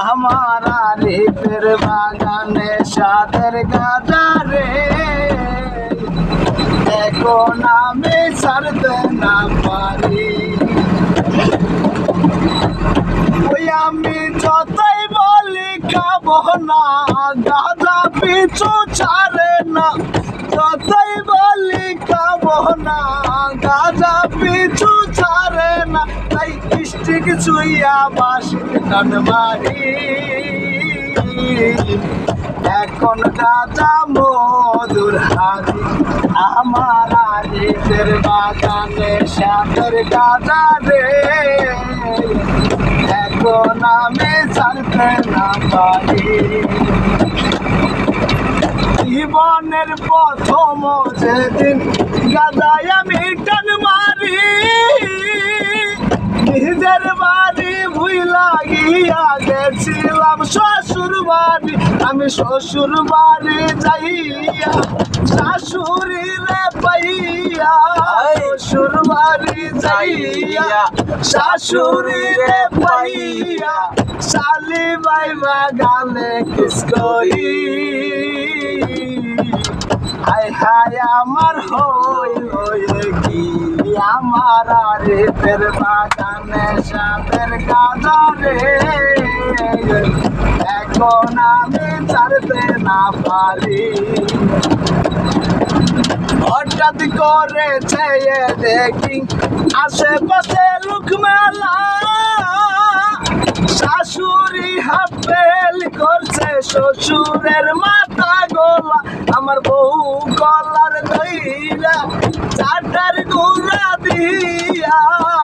আমার আরিফের বাগানে সাদের গাঁদা রে, এখন আমি ছাড়তে না পারি। ওই আমি যতই বলি খাবো না, গাঁদা পিছু ছাড়ে না। যতই বলি খাবো না, গাঁদা পিছু ছাড়ে না। তাই স্টিক ছুইয়া বাসি টান মারি। এখন গাঁদা মধুর হারি, আমার আরিফের বাগানে সাদের গাঁদা রে, এখন আমি ছাড়তে না পারি। জীবনের প্রথম যেদিন গাদায় আমি টান মারি, নিজের বাড়ি ভুইলা গিয়া গেছিলাম শ্বশুর বাড়ি। আমি শ্বশুর বাড়ি যাইয়া শাশুড়ি রে পাইয়া, শ্বশুর বাড়ি যাইয়া শাশুড়ি রে পাইয়া, শালি বাইবা গালে কিস করি। হায় হায় আমার হয়ে কি, আমার আরিফের বাগানে সাদের গাঁদা রে, এখন আমি ছাড়তে না পারি। হঠাৎ করে চেয়ে দেখি আশেপাশে লোক মেলা, শাশুড়ি হাফ পেল করছে শ্বশুরের মাথা গোলা। আমার বউ গলার দইরা চাটার গুড়া দিয়া